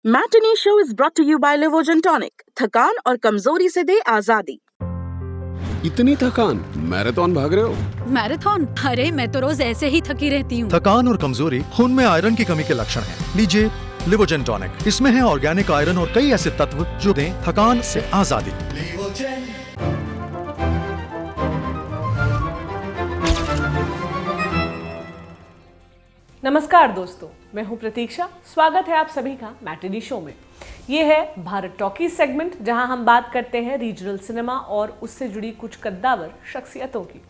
Matinee show is brought to you by Livogen tonic. थकान और कमजोरी से दे आजादी। इतनी थकान, मैराथन भाग रहे हो? मैराथन? अरे मैं तो रोज ऐसे ही थकी रहती हूँ। थकान और कमजोरी खून में आयरन की कमी के लक्षण हैं। लीजिए लिवोजेन टॉनिक। इसमें है ऑर्गेनिक आयरन और कई ऐसे तत्व जो दें थकान से आजादी। नमस्कार दोस्तों, मैं हूं प्रतीक्षा। स्वागत है आप सभी का मैटिनी शो में। ये है भारत टॉकीज सेगमेंट, जहां हम बात करते हैं रीजनल सिनेमा और उससे जुड़ी कुछ कद्दावर शख्सियतों की।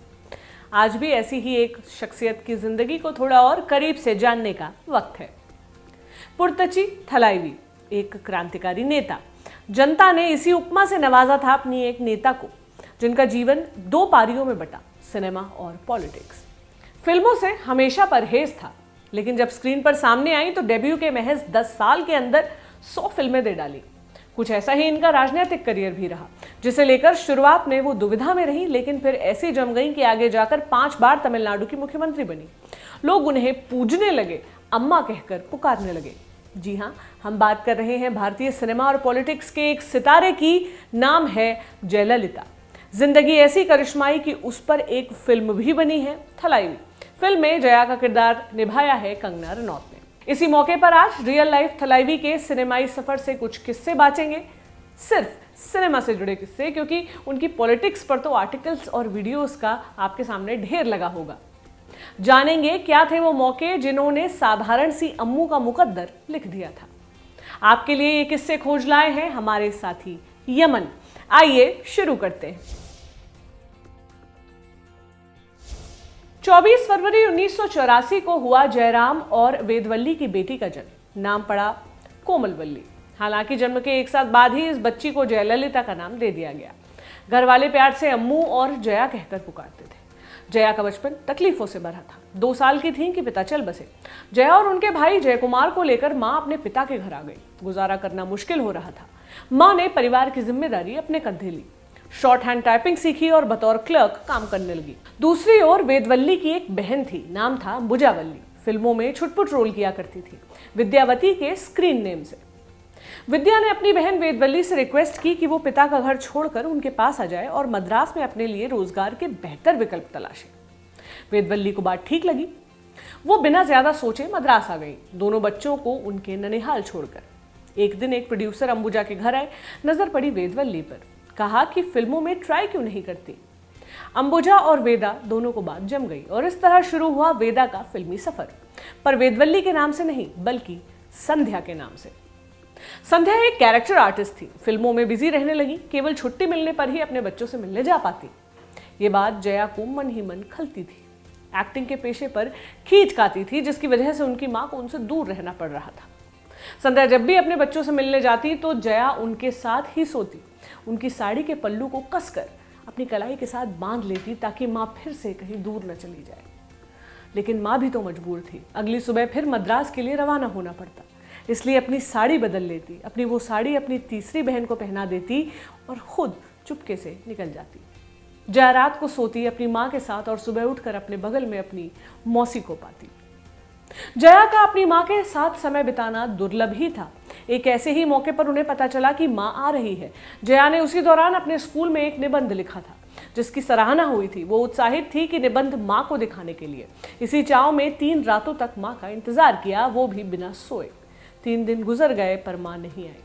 आज भी ऐसी ही एक शख्सियत की जिंदगी को थोड़ा और करीब से जानने का वक्त है। पुर्तची थलाइवी एक क्रांतिकारी नेता। जनता ने इसी उपमा से नवाजा था अपनी एक नेता को, जिनका जीवन दो पारियों में बटा, सिनेमा और पॉलिटिक्स। फिल्मों से हमेशा परहेज था, लेकिन जब स्क्रीन पर सामने आई तो डेब्यू के महज 10 साल के अंदर 100 फिल्में दे डाली। कुछ ऐसा ही इनका राजनीतिक करियर भी रहा, जिसे लेकर शुरुआत में वो दुविधा में रही, लेकिन फिर ऐसी जम गई कि आगे जाकर 5 बार तमिलनाडु की मुख्यमंत्री बनी। लोग उन्हें पूजने लगे, अम्मा कहकर पुकारने लगे। जी हाँ, हम बात कर रहे हैं भारतीय सिनेमा और पॉलिटिक्स के एक सितारे की। नाम है जयललिता। जिंदगी ऐसी करिश्माई कि उस पर एक फिल्म भी बनी है, थलाइवी। फिल्म में जया का किरदार निभाया है कंगना रनौत ने। इसी मौके पर आज रियल लाइफ थलाइवी के सिनेमाई सफर से कुछ किस्से बांचेंगे, सिर्फ सिनेमा से जुड़े किस्से, क्योंकि उनकी पॉलिटिक्स पर तो आर्टिकल्स और वीडियोस का आपके सामने ढेर लगा होगा। जानेंगे क्या थे वो मौके जिन्होंने साधारण सी अम्मू का मुकद्दर लिख दिया था। आपके लिए ये किस्से खोज लाए हैं हमारे साथी यमन। आइए शुरू करते हैं। 24 फरवरी 1984 को हुआ जयराम और वेदवल्ली की बेटी का जन्म। नाम पड़ा कोमलवल्ली। हालांकि जन्म के एक साल बाद ही इस बच्ची को जयललिता का नाम दे दिया गया। घर वाले प्यार से अम्मू और जया कहकर पुकारते थे। जया का बचपन तकलीफों से भरा था। 2 साल की थीं कि पिता चल बसे। जया और उनके भाई जयकुमार को लेकर मां अपने पिता के घर आ गई। गुजारा करना मुश्किल हो रहा था। मां ने परिवार की जिम्मेदारी अपने कंधे ली। शॉर्ट हैंड टाइपिंग सीखी और बतौर क्लर्क काम करने लगी। दूसरी ओर वेदवल्ली की एक बहन थी, नाम था अंबुजावल्ली। फिल्मों में छुटपुट रोल किया करती थी, विद्यावती के स्क्रीन नेम से। विद्या ने अपनी बहन वेदवल्ली से रिक्वेस्ट की कि वो पिता का घर छोड़कर उनके पास आ जाए और मद्रास में अपने लिए रोजगार के बेहतर विकल्प तलाशे। वेदवल्ली को बात ठीक लगी। वो बिना ज्यादा सोचे मद्रास आ गई, दोनों बच्चों को उनके ननिहाल छोड़कर। एक दिन एक प्रोड्यूसर अंबुजा के घर आए, नजर पड़ी वेदवल्ली पर। कहा कि फिल्मों में ट्राई क्यों नहीं करती। अंबुजा और वेदा दोनों को बात जम गई और इस तरह शुरू हुआ वेदा का फिल्मी सफर, पर वेदवल्ली के नाम से नहीं, बल्कि संध्या के नाम से। संध्या एक कैरेक्टर आर्टिस्ट थी। फिल्मों में बिजी रहने लगी, केवल छुट्टी मिलने पर ही अपने बच्चों से मिलने जा पाती। ये बात जया को मन ही मन खलती थी। एक्टिंग के पेशे पर खींच खाती थी, जिसकी वजह से उनकी मां को उनसे दूर रहना पड़ रहा था। संध्या जब भी अपने बच्चों से मिलने जाती तो जया उनके साथ ही सोती। उनकी साड़ी के पल्लू को कसकर अपनी कलाई के साथ बांध लेती, ताकि मां फिर से कहीं दूर न चली जाए। लेकिन मां भी तो मजबूर थी। अगली सुबह फिर मद्रास के लिए रवाना होना पड़ता, इसलिए अपनी साड़ी बदल लेती। अपनी वो साड़ी अपनी तीसरी बहन को पहना देती और खुद चुपके से निकल जाती। जया रात को सोती अपनी मां के साथ और सुबह उठकर अपने बगल में अपनी मौसी को पाती। जया का अपनी मां के साथ समय बिताना दुर्लभ ही था। एक ऐसे ही मौके पर उन्हें पता चला कि मां आ रही है। जया ने उसी दौरान अपने स्कूल में एक निबंध लिखा था, जिसकी सराहना हुई थी। वो उत्साहित थी कि निबंध मां को दिखाने के लिए। इसी चाव में 3 रातों तक मां का इंतजार किया, वो भी बिना सोए। 3 दिन गुजर गए पर मां नहीं आई।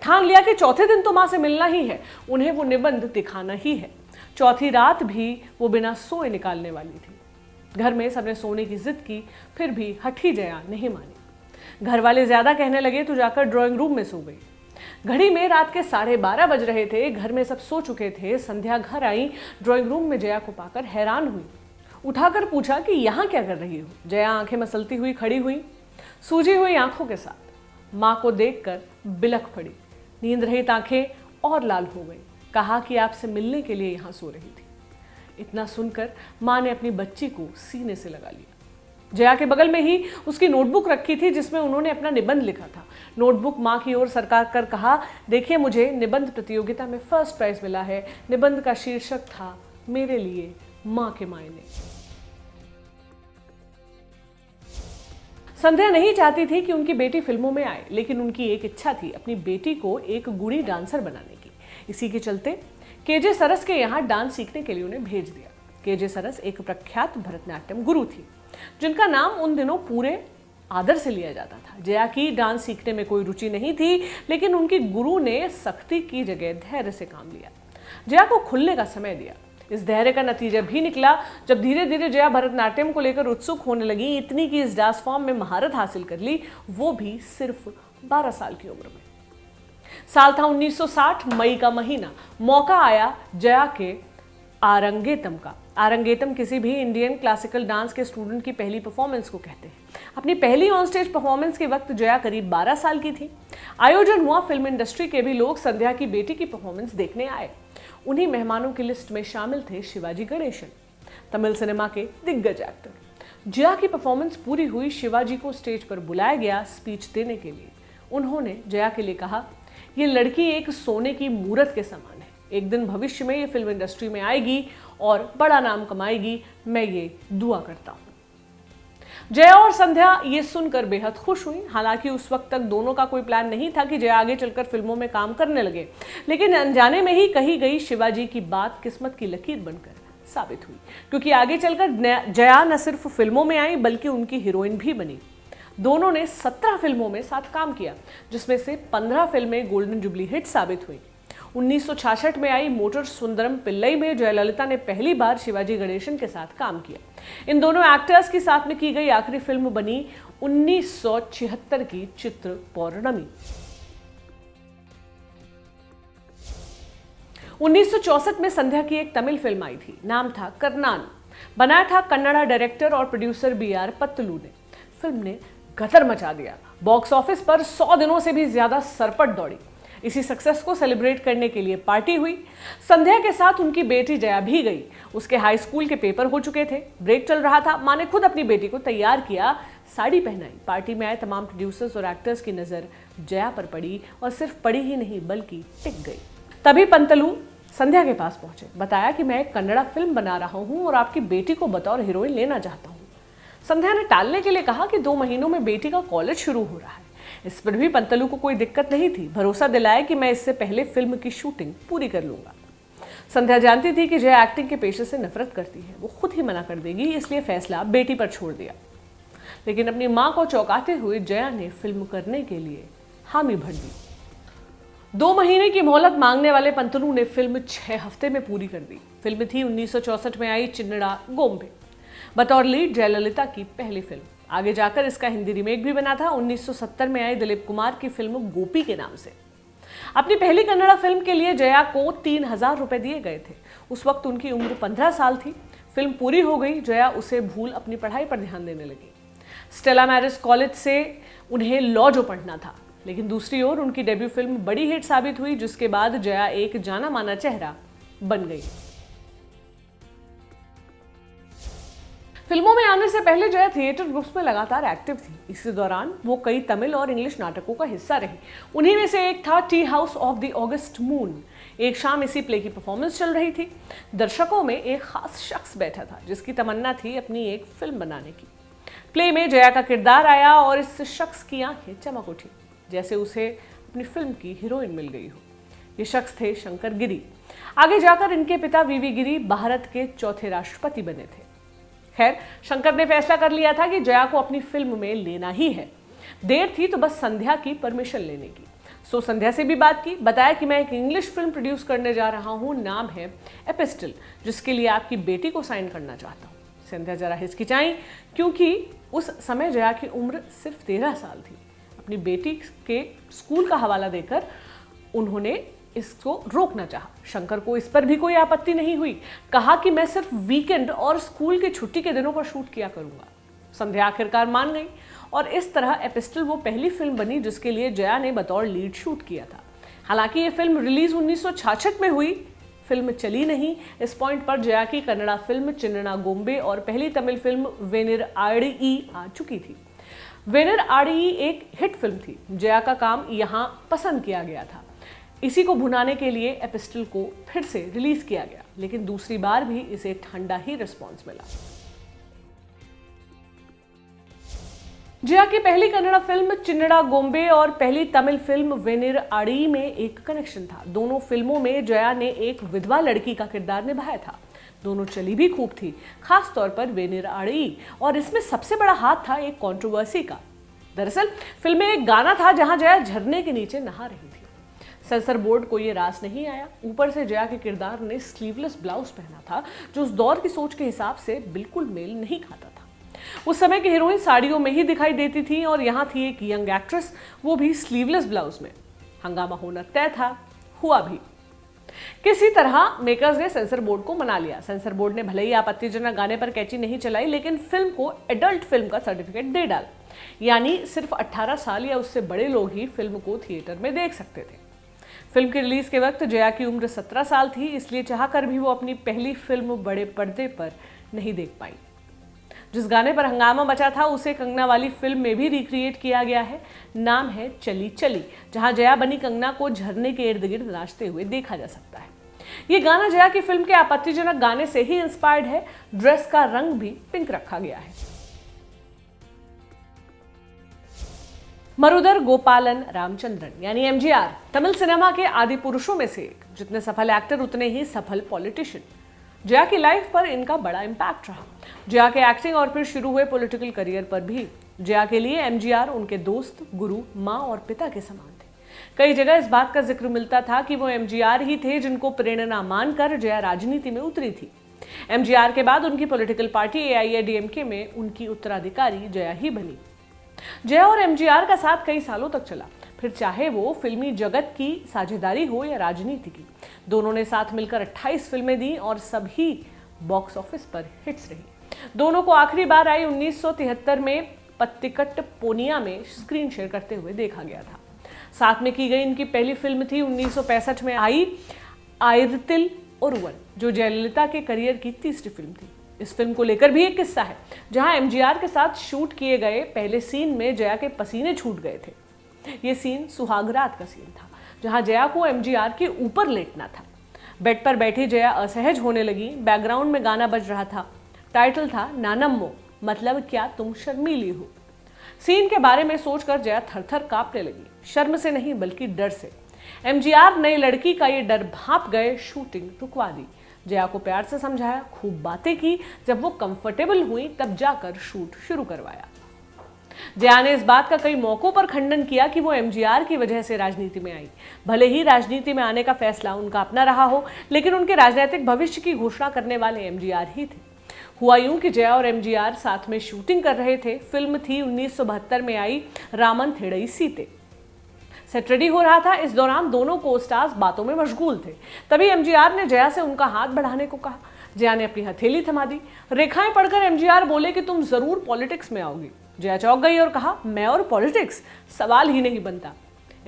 ठान लिया कि चौथे दिन तो मां से मिलना ही है, उन्हें वो निबंध दिखाना ही है। चौथी रात भी वो बिना सोए निकालने वाली थी। घर में सबने सोने की जिद की, फिर भी हठी जया नहीं मानी। घर वाले ज्यादा कहने लगे तो जाकर ड्राइंग रूम में सो गई। घड़ी में रात के 12:30 बज रहे थे। घर में सब सो चुके थे। संध्या घर आई। ड्राइंग रूम में जया को पाकर हैरान हुई। उठाकर पूछा कि यहाँ क्या कर रही हो। जया आंखें मसलती हुई खड़ी हुई, सूजी हुई आंखों के साथ। माँ को देखकर बिलख पड़ी। नींद रहित आंखें और लाल हो गई। कहा कि आपसे मिलने के लिए यहाँ सो रही थी। इतना सुनकर मां ने अपनी बच्ची को सीने से लगा लिया। जया के बगल में ही उसकी नोटबुक रखी थी, जिसमें उन्होंने अपना निबंध लिखा था। नोटबुक मां की ओर सरकार कर कहा, देखिए मुझे निबंध प्रतियोगिता में फर्स्ट प्राइज मिला है। निबंध का शीर्षक था मेरे लिए मां के मायने। संध्या नहीं चाहती थी कि उनकी बेटी फिल्मों में आए, लेकिन उनकी एक इच्छा थी अपनी बेटी को एक गुणी डांसर बनाने की। इसी के चलते केजे सरस के यहाँ डांस सीखने के लिए उन्हें भेज दिया। केजे सरस एक प्रख्यात भरतनाट्यम गुरु थी, जिनका नाम उन दिनों पूरे आदर से लिया जाता था। जया की डांस सीखने में कोई रुचि नहीं थी, लेकिन उनकी गुरु ने सख्ती की जगह धैर्य से काम लिया, जया को खुलने का समय दिया। इस धैर्य का नतीजा भी निकला जब धीरे धीरे जया भरतनाट्यम को लेकर उत्सुक होने लगी, इतनी कि इस डांस फॉर्म में महारत हासिल कर ली, वो भी सिर्फ 12 साल की उम्र में। साल था 1960, मई का महीना। मौका आया जया के आरंगेतम का। आरंगेतम किसी भी इंडियन क्लासिकल डांस के स्टूडेंट की पहली परफॉर्मेंस को कहते हैं। अपनी पहली ऑन स्टेज परफॉर्मेंस के वक्त जया करीब 12 साल की थी। आयोजन हुआ, फिल्म इंडस्ट्री के भी लोग संध्या की बेटी की परफॉर्मेंस देखने आए। उन्हीं मेहमानों की लिस्ट में शामिल थे शिवाजी गणेशन, तमिल सिनेमा के दिग्गज एक्टर। जया की परफॉर्मेंस पूरी हुई, शिवाजी को स्टेज पर बुलाया गया स्पीच देने के लिए। उन्होंने जया के लिए कहा, ये लड़की एक सोने की मूरत के समान है, एक दिन भविष्य में ये फिल्म इंडस्ट्री में आएगी और बड़ा नाम कमाएगी, मैं ये दुआ करता हूं। जया और संध्या ये सुनकर बेहद खुश हुई। हालांकि उस वक्त तक दोनों का कोई प्लान नहीं था कि जया आगे चलकर फिल्मों में काम करने लगे, लेकिन अनजाने में ही कही गई शिवाजी की बात किस्मत की लकीर बनकर साबित हुई, क्योंकि आगे चलकर जया न सिर्फ फिल्मों में आई बल्कि उनकी हीरोइन भी बनी। दोनों ने 17 फिल्मों में साथ काम किया, जिसमें से 15 फिल्में गोल्डन जुबली हिट साबित हुई। 1966 में आई मोटर सुंदरम पिल्लई में जयललिता ने पहली बार शिवाजी गणेशन के साथ काम किया। इन दोनों एक्टर्स के साथ में की गई आखिरी फिल्म बनी 1976 की चित्र पौर्णमी। 1964 में संध्या की एक तमिल फिल्म आई थी, नाम था करनान। बनाया था कन्नड़ा डायरेक्टर और प्रोड्यूसर BR पत्तलू ने। फिल्म ने गदर मचा दिया, बॉक्स ऑफिस पर 100 दिनों से भी ज्यादा सरपट दौड़ी। इसी सक्सेस को सेलिब्रेट करने के लिए पार्टी हुई। संध्या के साथ उनकी बेटी जया भी गई। उसके हाई स्कूल के पेपर हो चुके थे, ब्रेक चल रहा था। माँ ने खुद अपनी बेटी को तैयार किया, साड़ी पहनाई। पार्टी में आए तमाम प्रोड्यूसर्स और एक्टर्स की नजर जया पर पड़ी, और सिर्फ पड़ी ही नहीं बल्कि टिक गई। तभी पंतलू संध्या के पास पहुंचे, बताया कि मैं एक कन्नड़ा फिल्म बना रहा हूं और आपकी बेटी को बतौर हीरोइन लेना चाहता हूं। संध्या ने टालने के लिए कहा कि 2 महीनों में बेटी का कॉलेज शुरू हो रहा है। इस पर भी पंतलू को कोई दिक्कत नहीं थी, भरोसा दिलाया कि मैं इससे पहले फिल्म की शूटिंग पूरी कर लूंगा। संध्या जानती थी कि जया एक्टिंग के पेशे से नफरत करती है, वो खुद ही मना कर देगी, इसलिए फैसला बेटी पर छोड़ दिया। लेकिन अपनी मां को चौंकाते हुए जया ने फिल्म करने के लिए हामी भर दी। 2 महीने की मोहलत मांगने वाले पंतलू ने फिल्म 6 हफ्ते में पूरी कर दी। फिल्म थी 1964 में आई चिन्नड़ा गोम्बे, बतौर लीड जयललिता की पहली फिल्म। आगे जाकर इसका हिंदी रीमेक भी बना था 1970 में आई दिलीप कुमार की फिल्म गोपी के नाम से। अपनी पहली कन्नड़ा फिल्म के लिए जया को 3000 रुपए दिए गए थे। उस वक्त उनकी उम्र 15 साल थी। फिल्म पूरी हो गई, जया उसे भूल अपनी पढ़ाई पर ध्यान देने लगी। स्टेला मैरिज कॉलेज से उन्हें लॉ जो पढ़ना था, लेकिन दूसरी ओर उनकी डेब्यू फिल्म बड़ी हिट साबित हुई, जिसके बाद जया एक जाना माना चेहरा बन गई। फिल्मों में आने से पहले जया थिएटर ग्रुप्स में लगातार एक्टिव थी। इसी दौरान वो कई तमिल और इंग्लिश नाटकों का हिस्सा रही। उन्हीं में से एक था tea house of the August moon. एक शाम इसी प्ले की परफॉर्मेंस चल रही थी। दर्शकों में एक खास शख्स बैठा था जिसकी तमन्ना थी अपनी एक फिल्म बनाने की। प्ले में जया का किरदार आया और इस शख्स की आंखें चमक उठी, जैसे उसे अपनी फिल्म की हीरोइन मिल गई हो। ये शख्स थे शंकर गिरी। आगे जाकर इनके पिता वीवी गिरी भारत के चौथे राष्ट्रपति बने थे। खैर, शंकर ने फैसला कर लिया था कि जया को अपनी फिल्म में लेना ही है। देर थी तो बस संध्या की परमिशन लेने की। सो संध्या से भी बात की, बताया कि मैं एक इंग्लिश फिल्म प्रोड्यूस करने जा रहा हूँ, नाम है एपिस्टल, जिसके लिए आपकी बेटी को साइन करना चाहता हूँ। संध्या जरा हिचकिचाई, क्योंकि उस समय जया की उम्र सिर्फ 13 साल थी। अपनी बेटी के स्कूल का हवाला देकर उन्होंने इसको रोकना चाहा। शंकर को इस पर भी कोई आपत्ति नहीं हुई। कहा कि मैं सिर्फ वीकेंड और स्कूल की छुट्टी के दिनों पर शूट किया करूंगा। संध्या आखिरकार मान गई और इस तरह एपिस्टल वो पहली फिल्म बनी जिसके लिए जया ने बतौर लीड शूट किया था। हालांकि ये फिल्म रिलीज 1966 में हुई, फिल्म चली नहीं। इस पॉइंट पर जया की कन्नड़ा फिल्म चिन्नड़ा गोम्बे और पहली तमिल फिल्म वेनिर आड़ी आ चुकी थी। वेनिर आड़ी एक हिट फिल्म थी। जया का काम यहाँ पसंद किया गया था। इसी को भुनाने के लिए एपिस्टल को फिर से रिलीज किया गया, लेकिन दूसरी बार भी इसे ठंडा ही रिस्पॉन्स मिला। जया की पहली कन्नड़ा फिल्म चिन्नड़ा गोम्बे और पहली तमिल फिल्म वेनिर आड़ी में एक कनेक्शन था। दोनों फिल्मों में जया ने एक विधवा लड़की का किरदार निभाया था। दोनों चली भी खूब थी, खास तौर पर वेनिर आड़ी, और इसमें सबसे बड़ा हाथ था एक कंट्रोवर्सी का। दरअसल फिल्म में एक गाना था जहां जया झरने के नीचे नहा रही थी। सेंसर बोर्ड को ये रास नहीं आया। ऊपर से जया के किरदार ने स्लीवलेस ब्लाउज पहना था जो उस दौर की सोच के हिसाब से बिल्कुल मेल नहीं खाता था। उस समय की हीरोइन साड़ियों में ही दिखाई देती थी और यहाँ थी एक यंग एक्ट्रेस, वो भी स्लीवलेस ब्लाउज में। हंगामा होना तय था, हुआ भी। किसी तरह मेकर्स ने सेंसर बोर्ड को मना लिया। सेंसर बोर्ड ने भले ही आपत्तिजनक गाने पर कैची नहीं चलाई, लेकिन फिल्म को एडल्ट फिल्म का सर्टिफिकेट दे डाला, यानी सिर्फ 18 साल या उससे बड़े लोग ही फिल्म को थिएटर में देख सकते थे। फिल्म की रिलीज के वक्त जया की उम्र 17 साल थी, इसलिए चाहकर भी वो अपनी पहली फिल्म बड़े पर्दे पर नहीं देख पाई। जिस गाने पर हंगामा मचा था उसे कंगना वाली फिल्म में भी रिक्रिएट किया गया है। नाम है चली चली, जहां जया बनी कंगना को झरने के इर्द गिर्द नाचते हुए देखा जा सकता है। ये गाना जया की फिल्म के आपत्तिजनक गाने से ही इंस्पायर्ड है। ड्रेस का रंग भी पिंक रखा गया है। मरुदर गोपालन रामचंद्रन यानी एमजीआर तमिल सिनेमा के आदि पुरुषों में से एक। जितने सफल एक्टर उतने ही सफल पॉलिटिशियन। जया की लाइफ पर इनका बड़ा इम्पैक्ट रहा। जया के एक्टिंग और फिर शुरू हुए पॉलिटिकल करियर पर भी। जया के लिए एमजीआर उनके दोस्त, गुरु, माँ और पिता के समान थे। कई जगह इस बात का जिक्र मिलता था कि वो एमजीआर ही थे जिनको प्रेरणा मानकर जया राजनीति में उतरी थी। एमजीआर के बाद उनकी पॉलिटिकल पार्टी एआईएडीएमके में उनकी उत्तराधिकारी जया ही बनी। जया और एमजीआर का साथ कई सालों तक चला, फिर चाहे वो फिल्मी जगत की साझेदारी हो या राजनीति की। दोनों ने साथ मिलकर 28 फिल्में दी और सभी बॉक्स ऑफिस पर हिट्स रही। दोनों को आखिरी बार आई 1973 में पत्तिकट्ट पोनिया में स्क्रीन शेयर करते हुए देखा गया था। साथ में की गई इनकी पहली फिल्म थी 1965 में आई आयरतिल ओरुवन, जो जयललिता के करियर की तीसरी फिल्म थी। इस फिल्म को लेकर भी एक किस्सा है, जहां एमजीआर के साथ शूट किए गए पहले सीन में जया के पसीने छूट गए थे। ये सीन सुहागरात का सीन था, जहां जया को एमजीआर के ऊपर लेटना था। बेड पर बैठी जया असहज होने लगी। बैकग्राउंड में गाना बज रहा था। टाइटल था नानम्मो, मतलब क्या तुम शर्मीली हो। सीन के बारे में सोचकर जया थरथर कांपने लगी, शर्म से नहीं बल्कि डर से। एमजीआर नई लड़की का ये डर भांप गए, शूटिंग रुकवा दी। जया को प्यार से समझाया, खूब बातें की। जब वो कंफर्टेबल हुई तब जाकर शूट शुरू करवाया। जया ने इस बात का कई मौकों पर खंडन किया कि वो एमजीआर की वजह से राजनीति में आई। भले ही राजनीति में आने का फैसला उनका अपना रहा हो, लेकिन उनके राजनीतिक भविष्य की घोषणा करने वाले एमजीआर ही थे। हुआ यूं कि जया और एमजीआर साथ में शूटिंग कर रहे थे। फिल्म थी 1972 में आई रामन थेड़ई सीते। सेट रेडी हो रहा था। इस दौरान दोनों को स्टार्स बातों में मशगूल थे। तभी एमजीआर ने जया से उनका हाथ बढ़ाने को कहा। जया ने अपनी हथेली थमा दी। रेखाएं पढ़कर एमजीआर बोले कि तुम जरूर पॉलिटिक्स में आओगी। जया चौंक गई और कहा, मैं और पॉलिटिक्स, सवाल ही नहीं बनता।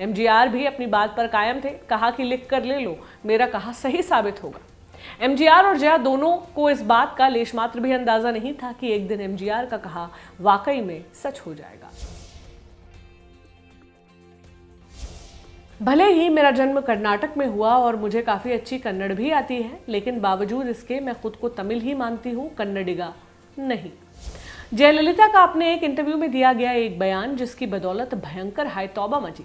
एमजीआर भी अपनी बात पर कायम थे। कहा कि लिख कर ले लो, मेरा कहा सही साबित होगा। एमजीआर और जया दोनों को इस बात का लेश मात्र भी अंदाजा नहीं था कि एक दिन एमजीआर का कहा वाकई में सच हो जाएगा। भले ही मेरा जन्म कर्नाटक में हुआ और मुझे काफी अच्छी कन्नड़ भी आती है, लेकिन बावजूद इसके मैं खुद को तमिल ही मानती हूँ, कन्नडिगा नहीं। जयललिता का अपने एक इंटरव्यू में दिया गया एक बयान, जिसकी बदौलत भयंकर हाय तौबा मची।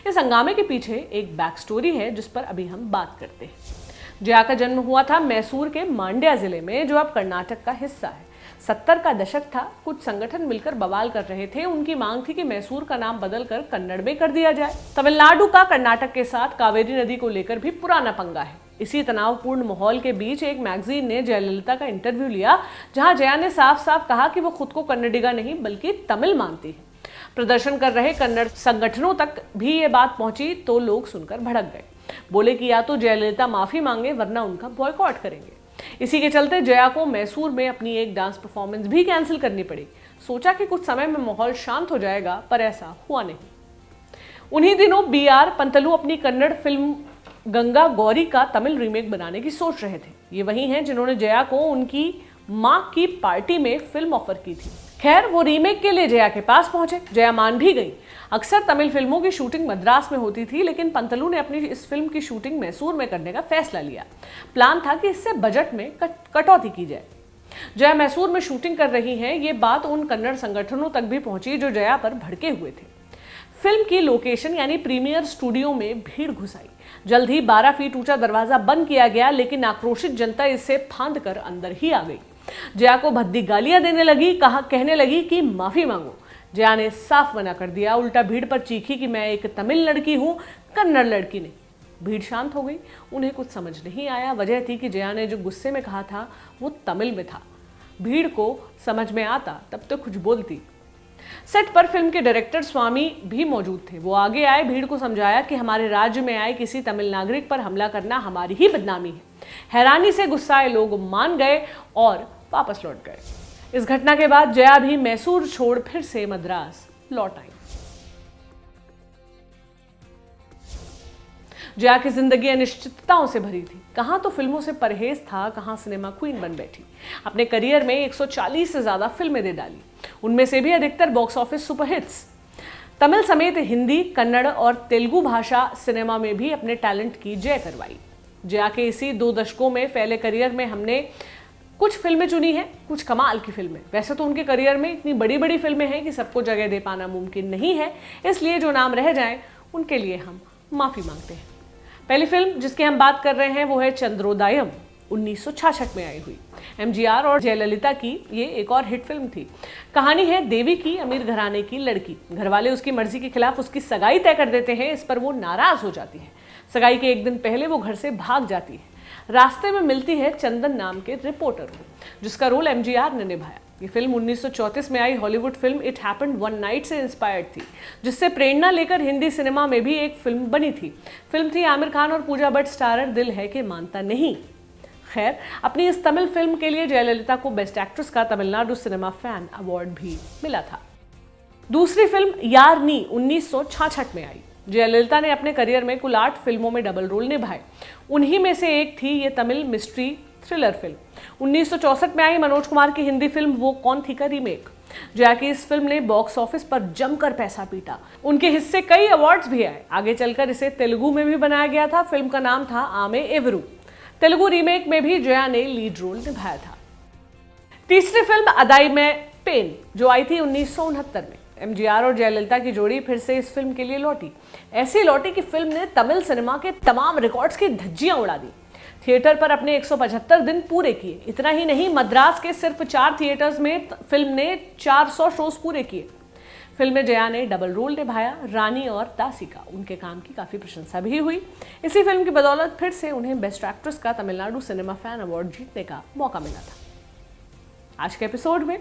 इस हंगामे के पीछे एक बैक स्टोरी है जिस पर अभी हम बात करते हैं। जया का जन्म हुआ था मैसूर के मांड्या जिले में, जो अब कर्नाटक का हिस्सा है। 70 का दशक था। कुछ संगठन मिलकर बवाल कर रहे थे। उनकी मांग थी कि मैसूर का नाम बदलकर कन्नड़ में कर दिया जाए। तमिलनाडु का कर्नाटक के साथ कावेरी नदी को लेकर भी पुराना पंगा है। इसी तनावपूर्ण माहौल के बीच एक मैगजीन ने जयललिता का इंटरव्यू लिया, जहां जया ने साफ साफ कहा कि वो खुद को कन्नडिगा नहीं बल्कि तमिल मानती है। प्रदर्शन कर रहे कन्नड़ संगठनों तक भी ये बात पहुंची तो लोग सुनकर भड़क गए। बोले कि या तो जयललिता माफी मांगे वरना उनका बॉयकॉट करेंगे। इसी के चलते जया को मैसूर में अपनी एक डांस परफॉर्मेंस भी कैंसिल करनी पड़ी। सोचा कि कुछ समय में माहौल शांत हो जाएगा, पर ऐसा हुआ नहीं। उन्हीं दिनों बीआर पंतलू अपनी कन्नड़ फिल्म गंगा गौरी का तमिल रीमेक बनाने की सोच रहे थे। ये वही हैं जिन्होंने जया को उनकी मां की पार्टी में फिल्म ऑफर की थी। खैर, वो रीमेक के लिए जया के पास पहुंचे। जया मान भी गई। अक्सर तमिल फिल्मों की शूटिंग मद्रास में होती थी, लेकिन पंतलू ने अपनी इस फिल्म की शूटिंग मैसूर में करने का फैसला लिया। प्लान था कि इससे बजट में कटौती की जाए। जया मैसूर में शूटिंग कर रही हैं, ये बात उन कन्नड़ संगठनों तक भी पहुंची जो जया पर भड़के हुए थे। फिल्म की लोकेशन यानी प्रीमियर स्टूडियो में भीड़ घुस आई। जल्द ही 12 फीट ऊंचा दरवाजा बंद किया गया, लेकिन आक्रोशित जनता इससे फांद कर अंदर ही आ गई। जया को भद्दी गालियां देने लगी, कहने लगी कि माफी मांगो। जया ने साफ मना कर दिया, उल्टा भीड़ पर चीखी कि मैं एक तमिल लड़की हूं, कन्नड़ लड़की नहीं। भीड़ शांत हो गई। उन्हें कुछ समझ नहीं आया। वजह थी कि जया ने जो गुस्से में कहा था वो तमिल में था। भीड़ को समझ में आता तब तो कुछ बोलती। सेट पर फिल्म के डायरेक्टर स्वामी भी मौजूद थे। वो आगे आए, भीड़ को समझाया कि हमारे राज्य में आए किसी तमिल नागरिक पर हमला करना हमारी ही बदनामी है। हैरानी से गुस्साए लोग मान गए और वापस लौट गए। इस घटना के बाद जया भी मैसूर छोड़ फिर से मद्रास लौट आई। जया की जिंदगी अनिश्चितताओं से भरी थी। कहां तो फिल्मों से परहेज था, कहां सिनेमा क्वीन बन बैठी। अपने करियर में 140 से ज्यादा फिल्में दे डाली, उनमें से भी अधिकतर बॉक्स ऑफिस सुपरहिट्स। तमिल समेत हिंदी, कन्नड़ और तेलुगु भाषा सिनेमा में भी अपने टैलेंट की जय करवाई। जया के इसी 2 दशकों में फैले करियर में हमने कुछ फिल्में चुनी हैं, कुछ कमाल की फिल्में। वैसे तो उनके करियर में इतनी बड़ी बड़ी फिल्में हैं कि सबको जगह दे पाना मुमकिन नहीं है, इसलिए जो नाम रह जाएं उनके लिए हम माफी मांगते हैं। पहली फिल्म जिसकी हम बात कर रहे हैं वो है चंद्रोदयम, 1966 में आई हुई। एमजीआर और जयललिता की ये एक और हिट फिल्म थी। कहानी है देवी की, अमीर घराने की लड़की। घरवाले उसकी मर्जी के खिलाफ उसकी सगाई तय कर देते हैं। इस पर वो नाराज हो जाती है। सगाई के एक दिन पहले वो घर से भाग जाती है। रास्ते में मिलती है चंदन नाम के रिपोर्टर को, जिसका रोल एमजीआर ने निभाया। ये फिल्म 1934 में आई Hollywood film it happened one night से इंस्पायर्ड थी, जिससे प्रेरणा लेकर हिंदी सिनेमा में भी एक फिल्म बनी थी। फिल्म थी आमिर खान और पूजा भट्ट स्टारर दिल है कि मानता नहीं। खैर, अपनी इस तमिल फिल्म के लिए जयललिता को बेस्ट एक्ट्रेस का तमिलनाडु सिनेमा फैन अवार्ड भी मिला था। दूसरी फिल्म यारनी 1966 में आई। जयललिता ने अपने करियर में कुल 8 फिल्मों में डबल रोल निभाए। उन्हीं में से एक थी ये तमिल मिस्ट्री थ्रिलर फिल्म। 1964 में आई मनोज कुमार की हिंदी फिल्म वो कौन थी का रीमेक। जया की इस फिल्म ने बॉक्स ऑफिस पर जमकर पैसा पीटा। उनके हिस्से कई अवार्ड्स भी आए। आगे चलकर इसे तेलुगु में भी बनाया गया था। फिल्म का नाम था आमे एवरू। तेलुगु रीमेक में भी जया ने लीड रोल निभाया था। तीसरी फिल्म अदाई में पेन, जो आई थी 1969 में। एमजीआर और जयललिता की जोड़ी फिर से इस फिल्म के लिए लौटी। ऐसी लौटी कि फिल्म ने तमिल सिनेमा के तमाम रिकॉर्ड्स की धज्जियां उड़ा दी। थिएटर पर अपने 175 दिन पूरे किए। इतना ही नहीं, मद्रास के सिर्फ 4 थिएटर्स में फिल्म ने 400 शोज पूरे किए। फिल्म में जया ने डबल रोल निभाया, रानी और दासी का। उनके काम की काफी प्रशंसा भी हुई। इसी फिल्म की बदौलत फिर से उन्हें बेस्ट एक्ट्रेस का तमिलनाडु सिनेमा फैन अवार्ड जीतने का मौका मिला था। आज के एपिसोड में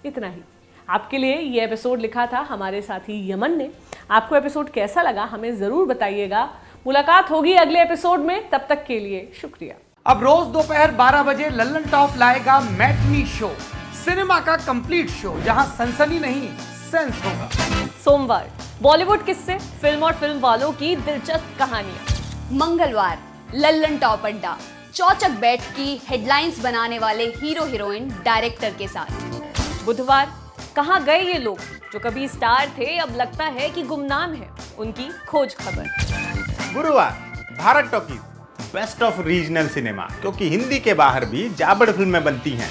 इतना ही। आपके लिए ये एपिसोड लिखा था हमारे साथी यमन ने। आपको एपिसोड कैसा लगा हमें जरूर बताइएगा। मुलाकात होगी अगले एपिसोड में, तब तक के लिए शुक्रिया। अब रोज दोपहर 12 बजे लल्लन टॉप लाएगा मैटनी शो, सिनेमा का कंप्लीट शो, जहां सनसनी नहीं सेंस होगा। सोमवार बॉलीवुड किस्से, फिल्म और फिल्म वालों की दिलचस्प कहानियां। मंगलवार लल्लन टॉप अड्डा, चौचक बैठ की हेडलाइंस बनाने वाले हीरो हीरोइन डायरेक्टर के साथ। बुधवार कहाँ गए ये लोग जो कभी स्टार थे अब लगता है कि गुमनाम है, उनकी खोज खबर। गुरुवार Bharat talkies, best of regional cinema, क्योंकि हिंदी के बाहर भी जाबड़ फिल्में बनती हैं।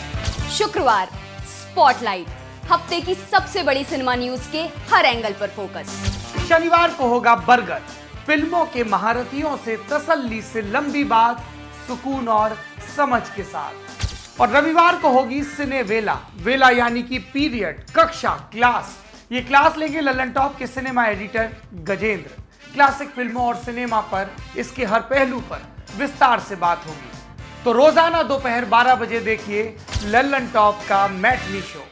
शुक्रवार स्पॉटलाइट, हफ्ते की सबसे बड़ी सिनेमा न्यूज के हर एंगल पर फोकस। शनिवार को होगा बरगद, फिल्मों के महारथियों से तसल्ली से लंबी बात, सुकून और समझ के साथ। और रविवार को होगी सिने वेला, वेला यानी कि पीरियड, कक्षा, क्लास। ये क्लास लेंगे लल्लन टॉप के सिनेमा एडिटर गजेंद्र। क्लासिक फिल्मों और सिनेमा पर, इसके हर पहलू पर विस्तार से बात होगी। तो रोजाना दोपहर 12 बजे देखिए लल्लन टॉप का मैटनी शो।